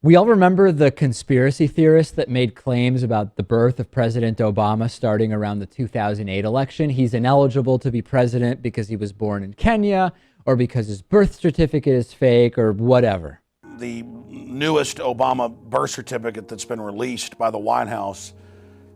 We all remember the conspiracy theorist that made claims about the birth of President Obama starting around the 2008 election. He's ineligible to be president because he was born in Kenya or because his birth certificate is fake or whatever. The newest Obama birth certificate that's been released by the White House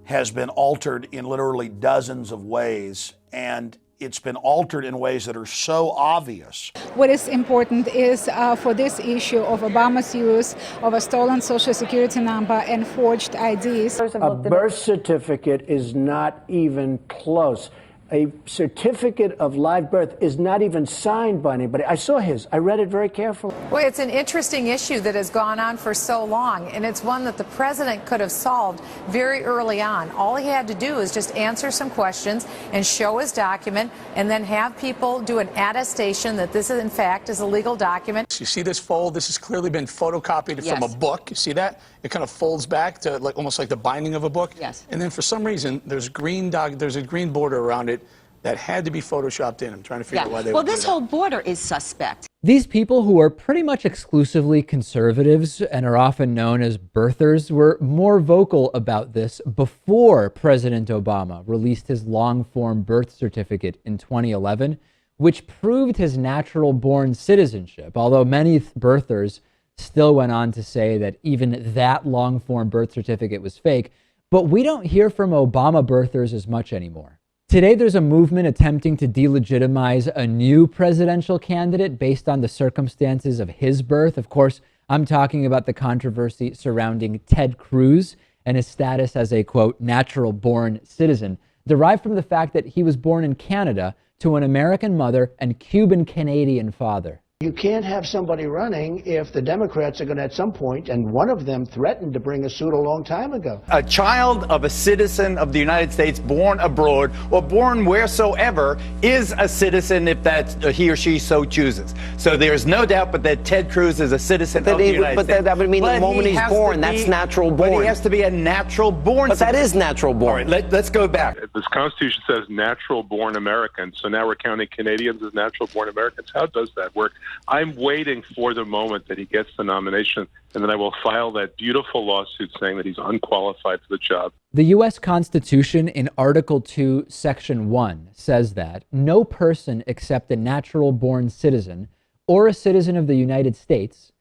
has been altered in literally dozens of ways, and it's been altered in ways that are so obvious. What is important is for this issue of Obama's use of a stolen social security number and forged IDs. A birth certificate is not even close. A certificate of live birth is not even signed by anybody. I saw his. I read it very carefully. Well, it's an interesting issue that has gone on for so long, and it's one that the president could have solved very early on. All he had to do is just answer some questions and show his document, and then have people do an attestation that this, in fact, is a legal document. You see this fold? This has clearly been photocopied from a book. You see that? It kind of folds back to almost like the binding of a book. Yes. And then for some reason, there's a green border around it that had to be photoshopped in. I'm trying to figure out why they would do this that. whole border is suspect. These people, who are pretty much exclusively conservatives and are often known as birthers, were more vocal about this before President Obama released his long-form birth certificate in 2011, which proved his natural-born citizenship, although many birthers still went on to say that even that long-form birth certificate was fake. But we don't hear from Obama birthers as much anymore. Today, there's a movement attempting to delegitimize a new presidential candidate based on the circumstances of his birth. Of course, I'm talking about the controversy surrounding Ted Cruz and his status as a, quote, natural-born citizen, derived from the fact that he was born in Canada to an American mother and Cuban-Canadian father. You can't have somebody running if the Democrats are going to at some point, and one of them threatened to bring a suit a long time ago. A child of a citizen of the United States born abroad or born wheresoever is a citizen if that he or she so chooses. So there's no doubt but that Ted Cruz is a citizen of the United States. But that would mean the moment he's born, that's natural born. But he has to be a natural born citizen. But that is natural born. All right, let's go back. This Constitution says natural born Americans, so now we're counting Canadians as natural born Americans. How does that work? I'm waiting for the moment that he gets the nomination, and then I will file that beautiful lawsuit saying that he's unqualified for the job. The U.S. Constitution in Article 2, Section 1 says that no person except a natural-born citizen or a citizen of the United States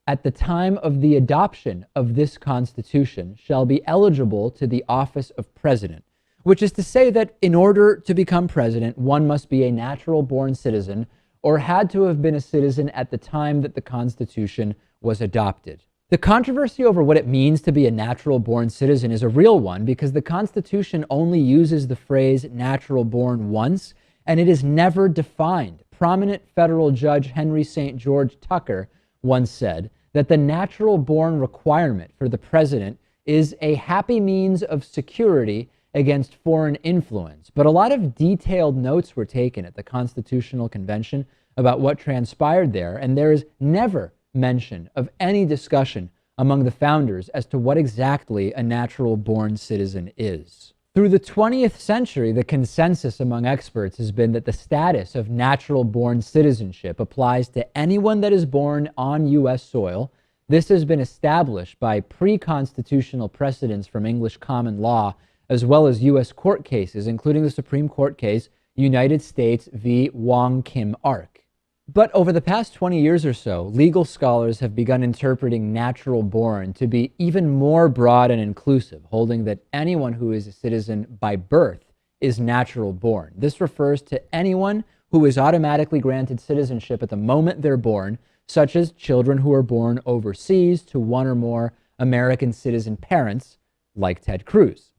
at the time of the adoption of this Constitution shall be eligible to the office of president, which is to say that in order to become president, one must be a natural-born citizen or had to have been a citizen at the time that the Constitution was adopted. The controversy over what it means to be a natural-born citizen is a real one because the Constitution only uses the phrase natural-born once, and it is never defined. Prominent federal judge Henry St. George Tucker once said that the natural-born requirement for the president is a happy means of security against foreign influence. But a lot of detailed notes were taken at the Constitutional Convention about what transpired there, and there is never mention of any discussion among the founders as to what exactly a natural-born citizen is. Through the 20th century, the consensus among experts has been that the status of natural-born citizenship applies to anyone that is born on U.S. soil. This has been established by pre-constitutional precedents from English common law, as well as U.S. court cases, including the Supreme Court case, United States v. Wong Kim Ark. But over the past 20 years or so, legal scholars have begun interpreting natural born to be even more broad and inclusive, holding that anyone who is a citizen by birth is natural born. This refers to anyone who is automatically granted citizenship at the moment they're born, such as children who are born overseas to one or more American citizen parents, like Ted Cruz.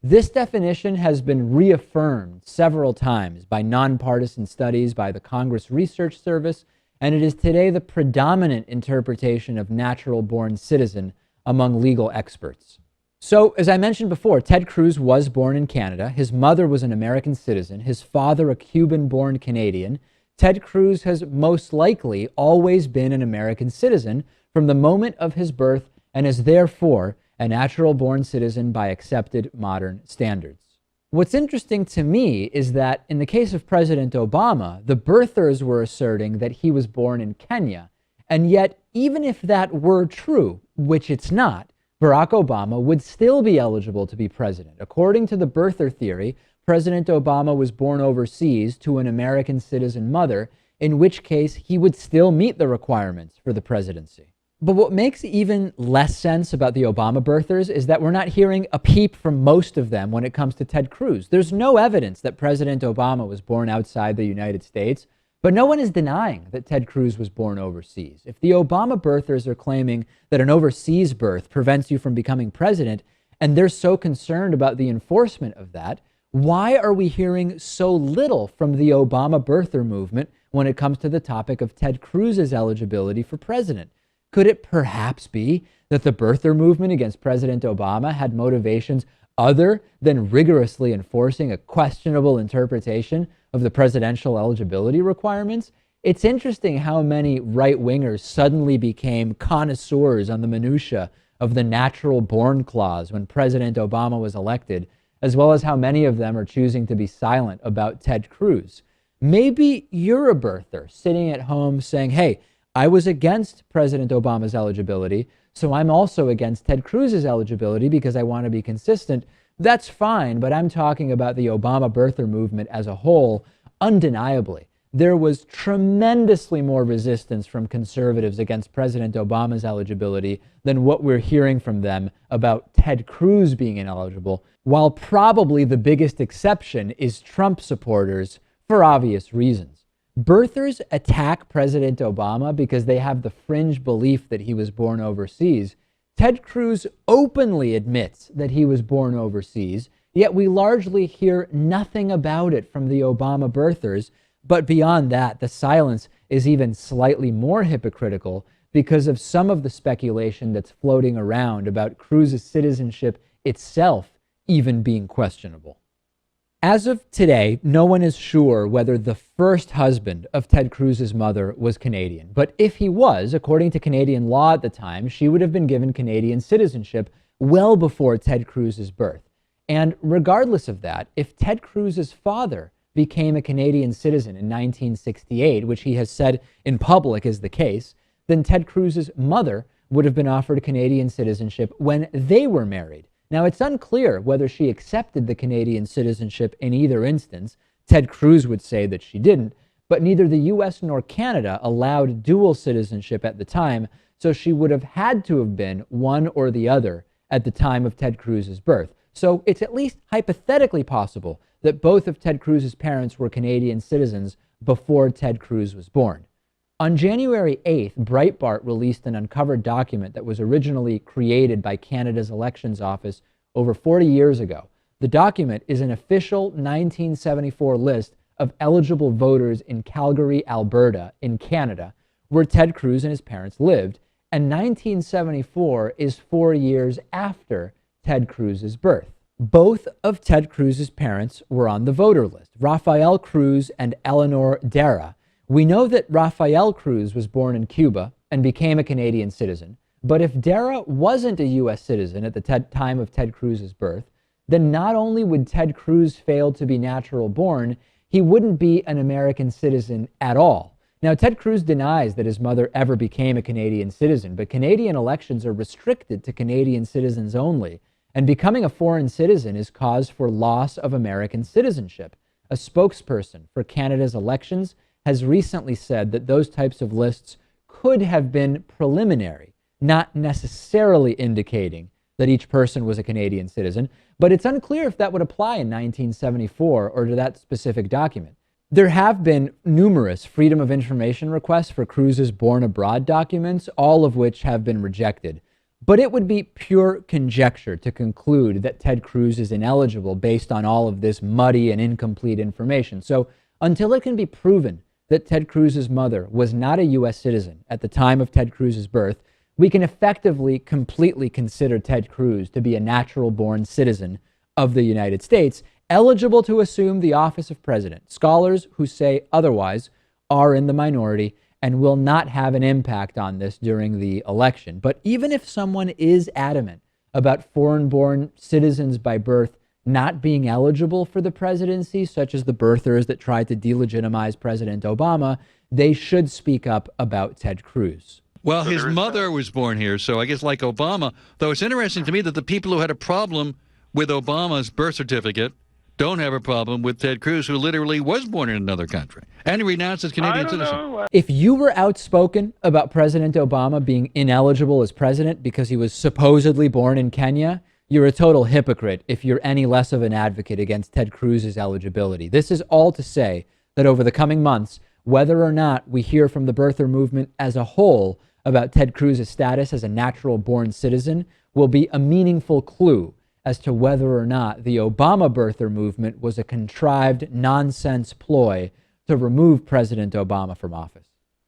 This definition has been reaffirmed several times by nonpartisan studies by the Congress Research Service, and it is today the predominant interpretation of natural-born citizen among legal experts. So, as I mentioned before, Ted Cruz was born in Canada. His mother was an American citizen, his father a Cuban-born Canadian. Ted Cruz has most likely always been an American citizen from the moment of his birth and is therefore a natural-born citizen by accepted modern standards. What's interesting to me is that in the case of President Obama, the birthers were asserting that he was born in Kenya And yet, even if that were true, which it's not, Barack Obama would still be eligible to be president. According to the birther theory, President Obama was born overseas to an American citizen mother, in which case he would still meet the requirements for the presidency. But what makes even less sense about the Obama birthers is that we're not hearing a peep from most of them when it comes to Ted Cruz. There's no evidence that President Obama was born outside the United States, but no one is denying that Ted Cruz was born overseas. If the Obama birthers are claiming that an overseas birth prevents you from becoming president, and they're so concerned about the enforcement of that, why are we hearing so little from the Obama birther movement when it comes to the topic of Ted Cruz's eligibility for president? Could it perhaps be that the birther movement against President Obama had motivations other than rigorously enforcing a questionable interpretation of the presidential eligibility requirements? It's interesting how many right-wingers suddenly became connoisseurs on the minutia of the natural born clause when President Obama was elected, as well as how many of them are choosing to be silent about Ted Cruz. Maybe you're a birther sitting at home saying, hey, I was against President Obama's eligibility, so I'm also against Ted Cruz's eligibility because I want to be consistent. That's fine, but I'm talking about the Obama birther movement as a whole. Undeniably, there was tremendously more resistance from conservatives against President Obama's eligibility than what we're hearing from them about Ted Cruz being ineligible, while probably the biggest exception is Trump supporters for obvious reasons. Birthers attack President Obama because they have the fringe belief that he was born overseas. Ted Cruz openly admits that he was born overseas, yet we largely hear nothing about it from the Obama birthers. But beyond that, the silence is even slightly more hypocritical because of some of the speculation that's floating around about Cruz's citizenship itself even being questionable. As of today, no one is sure whether the first husband of Ted Cruz's mother was Canadian. But if he was, according to Canadian law at the time, she would have been given Canadian citizenship well before Ted Cruz's birth. And regardless of that, if Ted Cruz's father became a Canadian citizen in 1968, which he has said in public is the case, then Ted Cruz's mother would have been offered Canadian citizenship when they were married. Now, it's unclear whether she accepted the Canadian citizenship in either instance. Ted Cruz would say that she didn't, but neither the US nor Canada allowed dual citizenship at the time, so she would have had to have been one or the other at the time of Ted Cruz's birth. So it's at least hypothetically possible that both of Ted Cruz's parents were Canadian citizens before Ted Cruz was born. On January 8th, Breitbart released an uncovered document that was originally created by Canada's Elections Office over 40 years ago. The document is an official 1974 list of eligible voters in Calgary, Alberta, in Canada, where Ted Cruz and his parents lived, and 1974 is 4 years after Ted Cruz's birth. Both of Ted Cruz's parents were on the voter list, Rafael Cruz and Eleanor Dara. We know that Rafael Cruz was born in Cuba and became a Canadian citizen, but if Dara wasn't a U.S. citizen at the time of Ted Cruz's birth, then not only would Ted Cruz fail to be natural born, he wouldn't be an American citizen at all. Now, Ted Cruz denies that his mother ever became a Canadian citizen, but Canadian elections are restricted to Canadian citizens only, and becoming a foreign citizen is cause for loss of American citizenship. A spokesperson for Canada's elections has recently said that those types of lists could have been preliminary, not necessarily indicating that each person was a Canadian citizen, but it's unclear if that would apply in 1974 or to that specific document. There have been numerous Freedom of Information requests for Cruz's born abroad documents, all of which have been rejected. But it would be pure conjecture to conclude that Ted Cruz is ineligible based on all of this muddy and incomplete information. So until it can be proven that Ted Cruz's mother was not a U.S. citizen at the time of Ted Cruz's birth, we can effectively completely consider Ted Cruz to be a natural-born citizen of the United States, eligible to assume the office of president. Scholars who say otherwise are in the minority and will not have an impact on this during the election. But even if someone is adamant about foreign-born citizens by birth not being eligible for the presidency, such as the birthers that tried to delegitimize President Obama, they should speak up about Ted Cruz. Well, his mother was born here, so I guess like Obama, though it's interesting to me that the people who had a problem with Obama's birth certificate don't have a problem with Ted Cruz, who literally was born in another country and he renounced his Canadian citizenship. If you were outspoken about President Obama being ineligible as president because he was supposedly born in Kenya, you're a total hypocrite if you're any less of an advocate against Ted Cruz's eligibility. This is all to say that over the coming months, whether or not we hear from the birther movement as a whole about Ted Cruz's status as a natural-born citizen will be a meaningful clue as to whether or not the Obama birther movement was a contrived nonsense ploy to remove President Obama from office.